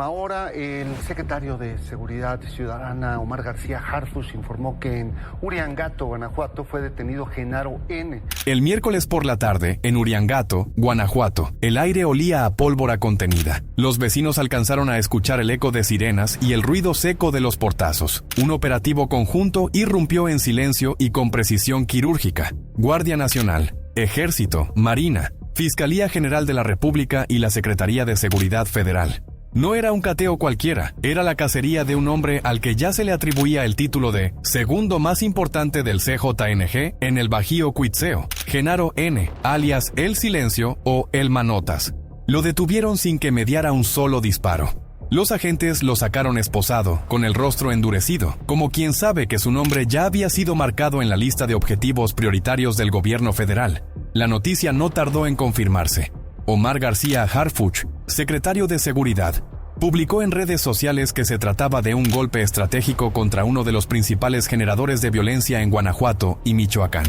Ahora, el secretario de Seguridad Ciudadana, Omar García Harfuch, informó que en Uriangato, Guanajuato, fue detenido Genaro N. El miércoles por la tarde, en Uriangato, Guanajuato, el aire olía a pólvora contenida. Los vecinos alcanzaron a escuchar el eco de sirenas y el ruido seco de los portazos. Un operativo conjunto irrumpió en silencio y con precisión quirúrgica. Guardia Nacional, Ejército, Marina, Fiscalía General de la República y la Secretaría de Seguridad Federal. No era un cateo cualquiera, era la cacería de un hombre al que ya se le atribuía el título de segundo más importante del CJNG en el Bajío Cuitzeo, Genaro N., alias El Silencio o El Manotas. Lo detuvieron sin que mediara un solo disparo. Los agentes lo sacaron esposado, con el rostro endurecido, como quien sabe que su nombre ya había sido marcado en la lista de objetivos prioritarios del gobierno federal. La noticia no tardó en confirmarse. Omar García Harfuch, secretario de Seguridad, publicó en redes sociales que se trataba de un golpe estratégico contra uno de los principales generadores de violencia en Guanajuato y Michoacán.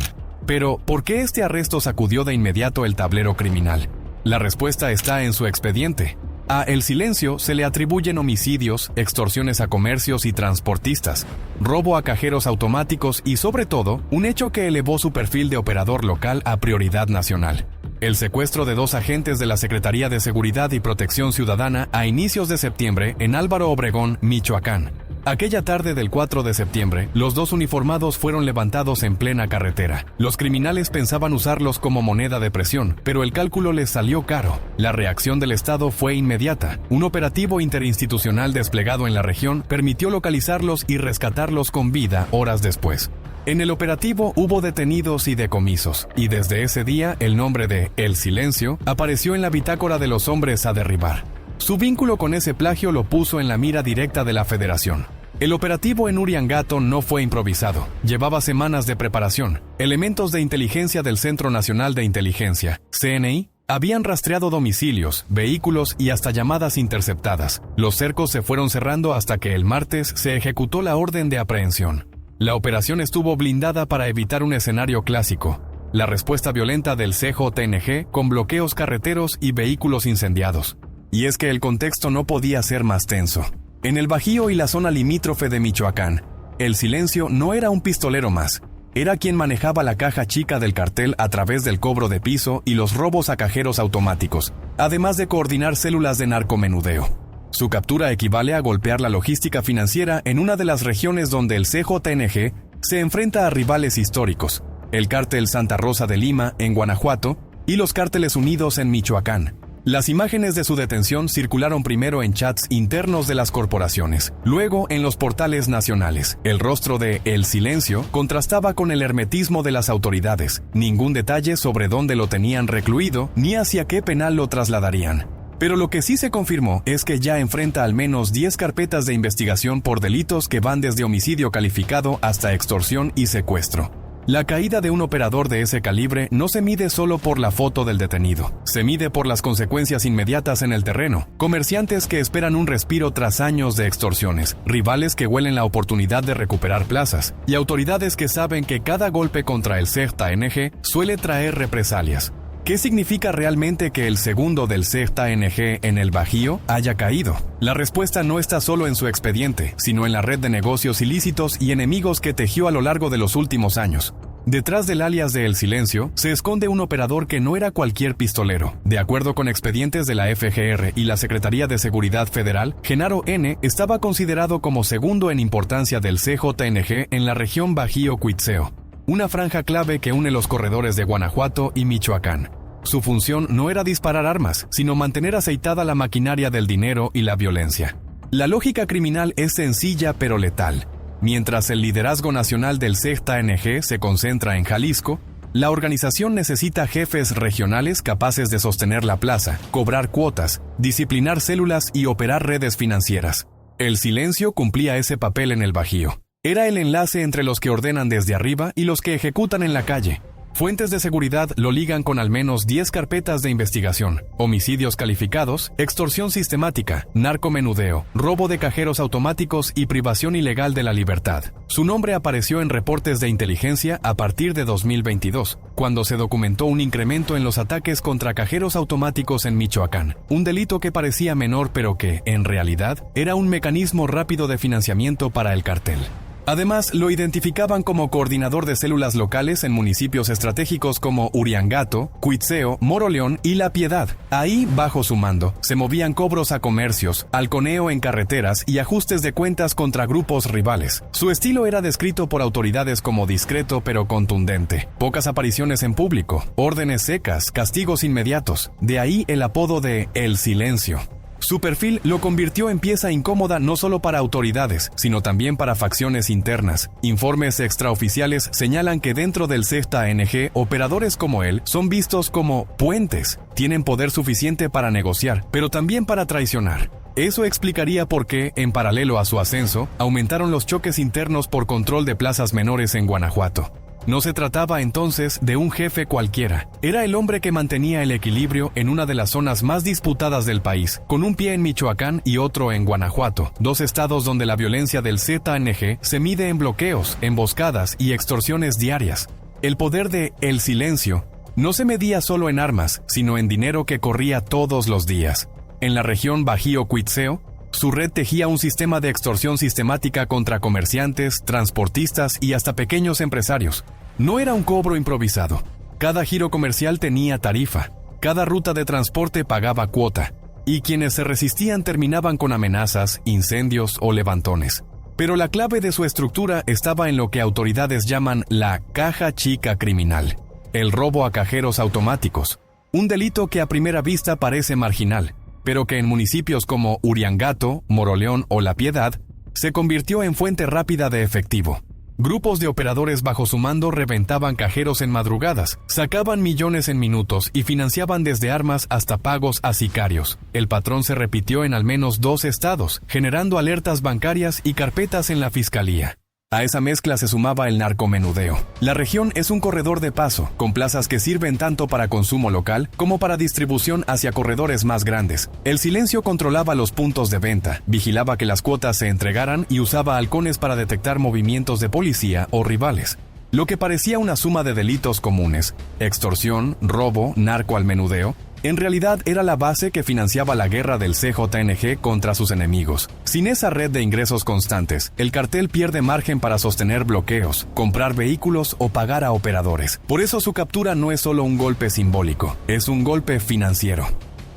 Pero, ¿por qué este arresto sacudió de inmediato el tablero criminal? La respuesta está en su expediente. A El Silencio se le atribuyen homicidios, extorsiones a comercios y transportistas, robo a cajeros automáticos y, sobre todo, un hecho que elevó su perfil de operador local a prioridad nacional: el secuestro de 2 agentes de la Secretaría de Seguridad y Protección Ciudadana a inicios de septiembre en Álvaro Obregón, Michoacán. Aquella tarde del 4 de septiembre, los 2 uniformados fueron levantados en plena carretera. Los criminales pensaban usarlos como moneda de presión, pero el cálculo les salió caro. La reacción del Estado fue inmediata. Un operativo interinstitucional desplegado en la región permitió localizarlos y rescatarlos con vida horas después. En el operativo hubo detenidos y decomisos, y desde ese día el nombre de El Silencio apareció en la bitácora de los hombres a derribar. Su vínculo con ese plagio lo puso en la mira directa de la Federación. El operativo en Uriangato no fue improvisado, llevaba semanas de preparación. Elementos de inteligencia del Centro Nacional de Inteligencia, CNI, habían rastreado domicilios, vehículos y hasta llamadas interceptadas. Los cercos se fueron cerrando hasta que el martes se ejecutó la orden de aprehensión. La operación estuvo blindada para evitar un escenario clásico: la respuesta violenta del CJNG con bloqueos carreteros y vehículos incendiados. Y es que el contexto no podía ser más tenso. En el Bajío y la zona limítrofe de Michoacán, El Silencio no era un pistolero más. Era quien manejaba la caja chica del cartel a través del cobro de piso y los robos a cajeros automáticos, además de coordinar células de narcomenudeo. Su captura equivale a golpear la logística financiera en una de las regiones donde el CJNG se enfrenta a rivales históricos: el cártel Santa Rosa de Lima en Guanajuato y los cárteles unidos en Michoacán. Las imágenes de su detención circularon primero en chats internos de las corporaciones, luego en los portales nacionales. El rostro de El Silencio contrastaba con el hermetismo de las autoridades. Ningún detalle sobre dónde lo tenían recluido ni hacia qué penal lo trasladarían. Pero lo que sí se confirmó es que ya enfrenta al menos 10 carpetas de investigación por delitos que van desde homicidio calificado hasta extorsión y secuestro. La caída de un operador de ese calibre no se mide solo por la foto del detenido, se mide por las consecuencias inmediatas en el terreno: comerciantes que esperan un respiro tras años de extorsiones, rivales que huelen la oportunidad de recuperar plazas, y autoridades que saben que cada golpe contra el CJNG suele traer represalias. ¿Qué significa realmente que el segundo del CJNG en el Bajío haya caído? La respuesta no está solo en su expediente, sino en la red de negocios ilícitos y enemigos que tejió a lo largo de los últimos años. Detrás del alias de El Silencio se esconde un operador que no era cualquier pistolero. De acuerdo con expedientes de la FGR y la Secretaría de Seguridad Federal, Genaro N. estaba considerado como segundo en importancia del CJNG en la región Bajío Cuitzeo, una franja clave que une los corredores de Guanajuato y Michoacán. Su función no era disparar armas, sino mantener aceitada la maquinaria del dinero y la violencia. La lógica criminal es sencilla pero letal. Mientras el liderazgo nacional del CJNG se concentra en Jalisco, la organización necesita jefes regionales capaces de sostener la plaza, cobrar cuotas, disciplinar células y operar redes financieras. El Silencio cumplía ese papel en el Bajío. Era el enlace entre los que ordenan desde arriba y los que ejecutan en la calle. Fuentes de seguridad lo ligan con al menos 10 carpetas de investigación: homicidios calificados, extorsión sistemática, narcomenudeo, robo de cajeros automáticos y privación ilegal de la libertad. Su nombre apareció en reportes de inteligencia a partir de 2022, cuando se documentó un incremento en los ataques contra cajeros automáticos en Michoacán, un delito que parecía menor pero que, en realidad, era un mecanismo rápido de financiamiento para el cartel. Además, lo identificaban como coordinador de células locales en municipios estratégicos como Uriangato, Cuitzeo, Moroleón y La Piedad. Ahí, bajo su mando, se movían cobros a comercios, halconeo en carreteras y ajustes de cuentas contra grupos rivales. Su estilo era descrito por autoridades como discreto pero contundente. Pocas apariciones en público, órdenes secas, castigos inmediatos. De ahí el apodo de El Silencio. Su perfil lo convirtió en pieza incómoda no solo para autoridades, sino también para facciones internas. Informes extraoficiales señalan que dentro del ZNG, operadores como él son vistos como puentes. Tienen poder suficiente para negociar, pero también para traicionar. Eso explicaría por qué, en paralelo a su ascenso, aumentaron los choques internos por control de plazas menores en Guanajuato. No se trataba entonces de un jefe cualquiera. Era el hombre que mantenía el equilibrio en una de las zonas más disputadas del país, con un pie en Michoacán y otro en Guanajuato, dos estados donde la violencia del ZNG se mide en bloqueos, emboscadas y extorsiones diarias. El poder de El Silencio no se medía solo en armas, sino en dinero que corría todos los días. En la región Bajío-Cuitzeo, su red tejía un sistema de extorsión sistemática contra comerciantes, transportistas y hasta pequeños empresarios. No era un cobro improvisado. Cada giro comercial tenía tarifa. Cada ruta de transporte pagaba cuota. Y quienes se resistían terminaban con amenazas, incendios o levantones. Pero la clave de su estructura estaba en lo que autoridades llaman la caja chica criminal. El robo a cajeros automáticos. Un delito que a primera vista parece marginal, pero que en municipios como Uriangato, Moroleón o La Piedad, se convirtió en fuente rápida de efectivo. Grupos de operadores bajo su mando reventaban cajeros en madrugadas, sacaban millones en minutos y financiaban desde armas hasta pagos a sicarios. El patrón se repitió en al menos 2 estados, generando alertas bancarias y carpetas en la fiscalía. A esa mezcla se sumaba el narcomenudeo. La región es un corredor de paso, con plazas que sirven tanto para consumo local como para distribución hacia corredores más grandes. El Silencio controlaba los puntos de venta, vigilaba que las cuotas se entregaran y usaba halcones para detectar movimientos de policía o rivales. Lo que parecía una suma de delitos comunes, extorsión, robo, narcoalmenudeo, en realidad era la base que financiaba la guerra del CJNG contra sus enemigos. Sin esa red de ingresos constantes, el cartel pierde margen para sostener bloqueos, comprar vehículos o pagar a operadores. Por eso su captura no es solo un golpe simbólico, es un golpe financiero.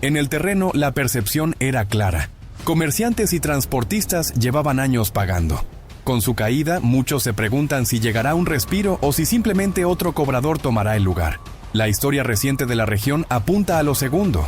En el terreno, la percepción era clara. Comerciantes y transportistas llevaban años pagando. Con su caída, muchos se preguntan si llegará un respiro o si simplemente otro cobrador tomará el lugar. La historia reciente de la región apunta a lo segundo.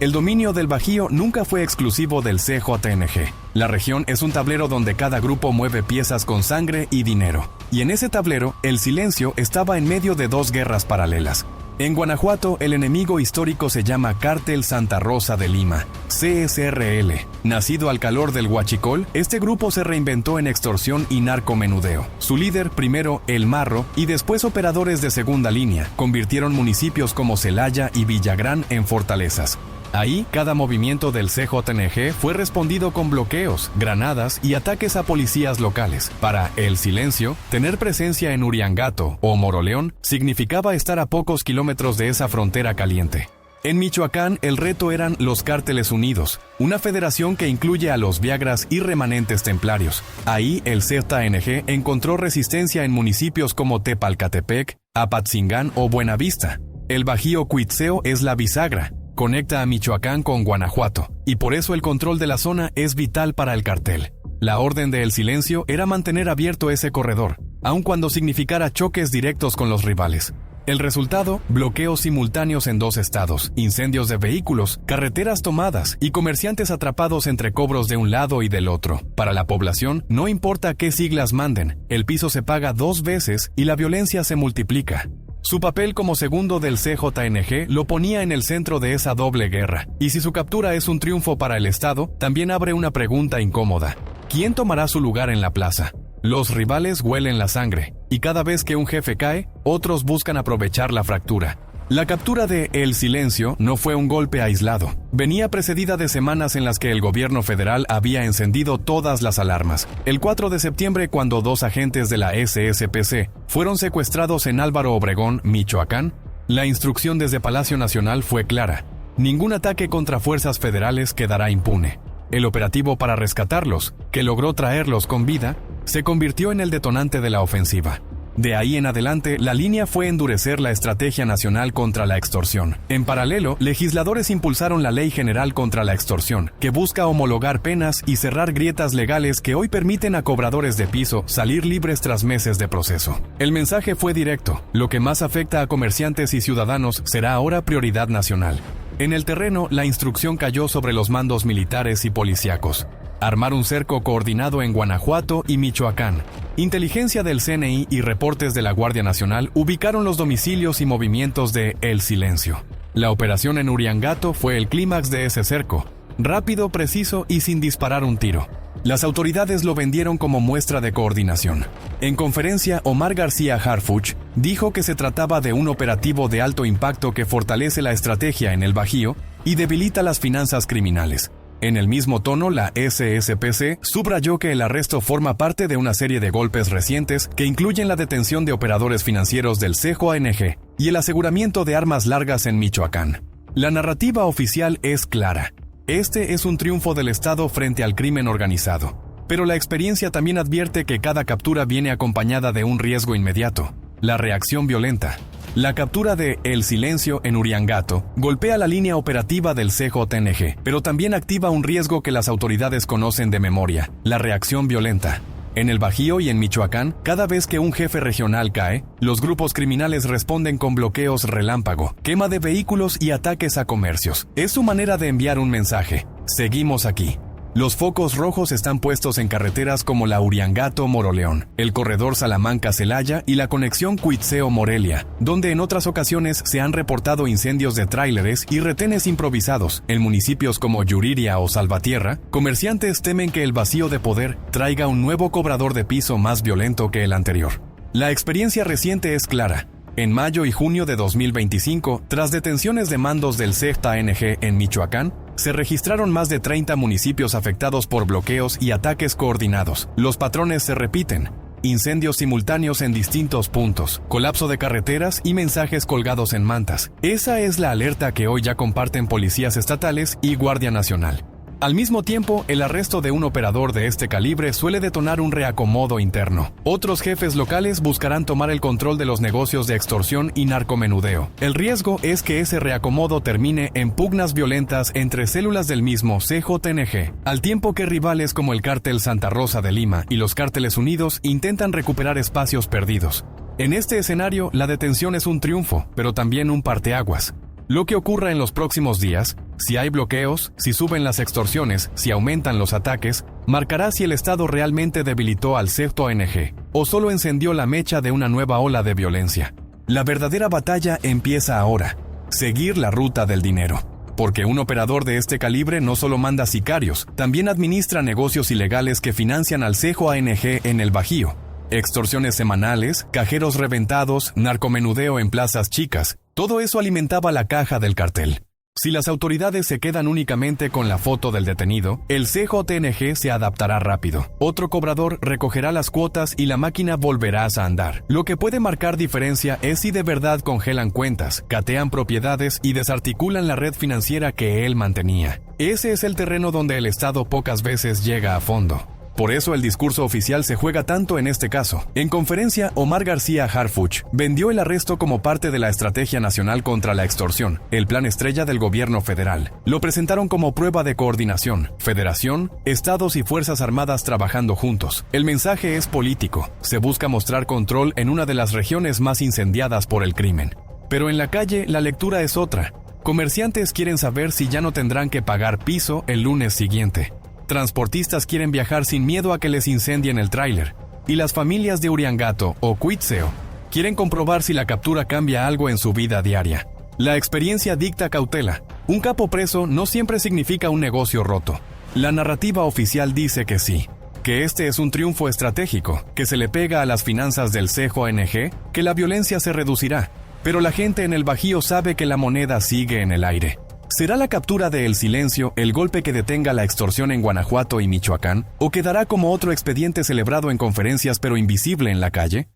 El dominio del Bajío nunca fue exclusivo del CJNG. La región es un tablero donde cada grupo mueve piezas con sangre y dinero. Y en ese tablero, El Silencio estaba en medio de 2 guerras paralelas. En Guanajuato, el enemigo histórico se llama Cártel Santa Rosa de Lima, CSRL. Nacido al calor del huachicol, este grupo se reinventó en extorsión y narcomenudeo. Su líder, primero El Marro y después operadores de segunda línea, convirtieron municipios como Celaya y Villagrán en fortalezas. Ahí, cada movimiento del CJNG fue respondido con bloqueos, granadas y ataques a policías locales. Para El Silencio, tener presencia en Uriangato o Moroleón significaba estar a pocos kilómetros de esa frontera caliente. En Michoacán, el reto eran los Cárteles Unidos, una federación que incluye a los Viagras y remanentes templarios. Ahí, el ZNG encontró resistencia en municipios como Tepalcatepec, Apatzingán o Buenavista. El Bajío Cuitzeo es la bisagra. Conecta a Michoacán con Guanajuato, y por eso el control de la zona es vital para el cartel. La orden de El Silencio era mantener abierto ese corredor, aun cuando significara choques directos con los rivales. El resultado, bloqueos simultáneos en 2 estados, incendios de vehículos, carreteras tomadas y comerciantes atrapados entre cobros de un lado y del otro. Para la población, no importa qué siglas manden, el piso se paga 2 veces y la violencia se multiplica. Su papel como segundo del CJNG lo ponía en el centro de esa doble guerra, y si su captura es un triunfo para el Estado, también abre una pregunta incómoda. ¿Quién tomará su lugar en la plaza? Los rivales huelen la sangre, y cada vez que un jefe cae, otros buscan aprovechar la fractura. La captura de El Silencio no fue un golpe aislado. Venía precedida de semanas en las que el gobierno federal había encendido todas las alarmas. El 4 de septiembre, cuando 2 agentes de la SSPC fueron secuestrados en Álvaro Obregón, Michoacán, la instrucción desde Palacio Nacional fue clara. Ningún ataque contra fuerzas federales quedará impune. El operativo para rescatarlos, que logró traerlos con vida, se convirtió en el detonante de la ofensiva. De ahí en adelante, la línea fue endurecer la Estrategia Nacional contra la Extorsión. En paralelo, legisladores impulsaron la Ley General contra la Extorsión, que busca homologar penas y cerrar grietas legales que hoy permiten a cobradores de piso salir libres tras meses de proceso. El mensaje fue directo: lo que más afecta a comerciantes y ciudadanos será ahora prioridad nacional. En el terreno, la instrucción cayó sobre los mandos militares y policíacos. Armar un cerco coordinado en Guanajuato y Michoacán. Inteligencia del CNI y reportes de la Guardia Nacional ubicaron los domicilios y movimientos de El Silencio. La operación en Uriangato fue el clímax de ese cerco, rápido, preciso y sin disparar un tiro. Las autoridades lo vendieron como muestra de coordinación. En conferencia, Omar García Harfuch dijo que se trataba de un operativo de alto impacto que fortalece la estrategia en el Bajío y debilita las finanzas criminales. En el mismo tono, la SSPC subrayó que el arresto forma parte de una serie de golpes recientes que incluyen la detención de operadores financieros del CJNG y el aseguramiento de armas largas en Michoacán. La narrativa oficial es clara. Este es un triunfo del Estado frente al crimen organizado. Pero la experiencia también advierte que cada captura viene acompañada de un riesgo inmediato: la reacción violenta. La captura de El Silencio en Uriangato golpea la línea operativa del CJNG, pero también activa un riesgo que las autoridades conocen de memoria: la reacción violenta. En el Bajío y en Michoacán, cada vez que un jefe regional cae, los grupos criminales responden con bloqueos relámpago, quema de vehículos y ataques a comercios. Es su manera de enviar un mensaje: seguimos aquí. Los focos rojos están puestos en carreteras como la Uriangato-Moroleón, el corredor Salamanca-Celaya y la conexión Cuitzeo-Morelia, donde en otras ocasiones se han reportado incendios de tráileres y retenes improvisados. En municipios como Yuriria o Salvatierra, comerciantes temen que el vacío de poder traiga un nuevo cobrador de piso más violento que el anterior. La experiencia reciente es clara. En mayo y junio de 2025, tras detenciones de mandos del CJNG en Michoacán, se registraron más de 30 municipios afectados por bloqueos y ataques coordinados. Los patrones se repiten: incendios simultáneos en distintos puntos, colapso de carreteras y mensajes colgados en mantas. Esa es la alerta que hoy ya comparten policías estatales y Guardia Nacional. Al mismo tiempo, el arresto de un operador de este calibre suele detonar un reacomodo interno. Otros jefes locales buscarán tomar el control de los negocios de extorsión y narcomenudeo. El riesgo es que ese reacomodo termine en pugnas violentas entre células del mismo CJNG, al tiempo que rivales como el cártel Santa Rosa de Lima y los cárteles unidos intentan recuperar espacios perdidos. En este escenario, la detención es un triunfo, pero también un parteaguas. Lo que ocurra en los próximos días, si hay bloqueos, si suben las extorsiones, si aumentan los ataques, marcará si el Estado realmente debilitó al CJNG o solo encendió la mecha de una nueva ola de violencia. La verdadera batalla empieza ahora: seguir la ruta del dinero. Porque un operador de este calibre no solo manda sicarios, también administra negocios ilegales que financian al CJNG en el Bajío. Extorsiones semanales, cajeros reventados, narcomenudeo en plazas chicas. Todo eso alimentaba la caja del cartel. Si las autoridades se quedan únicamente con la foto del detenido, el CJNG se adaptará rápido. Otro cobrador recogerá las cuotas y la máquina volverá a andar. Lo que puede marcar diferencia es si de verdad congelan cuentas, catean propiedades y desarticulan la red financiera que él mantenía. Ese es el terreno donde el Estado pocas veces llega a fondo. Por eso el discurso oficial se juega tanto en este caso. En conferencia, Omar García Harfuch vendió el arresto como parte de la Estrategia Nacional contra la Extorsión, el plan estrella del gobierno federal. Lo presentaron como prueba de coordinación: federación, estados y fuerzas armadas trabajando juntos. El mensaje es político: se busca mostrar control en una de las regiones más incendiadas por el crimen. Pero en la calle la lectura es otra. Comerciantes quieren saber si ya no tendrán que pagar piso el lunes siguiente. Transportistas quieren viajar sin miedo a que les incendien el tráiler. Y las familias de Uriangato o Cuitzeo quieren comprobar si la captura cambia algo en su vida diaria. La experiencia dicta cautela. Un capo preso no siempre significa un negocio roto. La narrativa oficial dice que sí. que este es un triunfo estratégico, que se le pega a las finanzas del CJNG, que la violencia se reducirá. Pero la gente en el Bajío sabe que la moneda sigue en el aire. ¿Será la captura de El Silencio el golpe que detenga la extorsión en Guanajuato y Michoacán? ¿O quedará como otro expediente celebrado en conferencias pero invisible en la calle?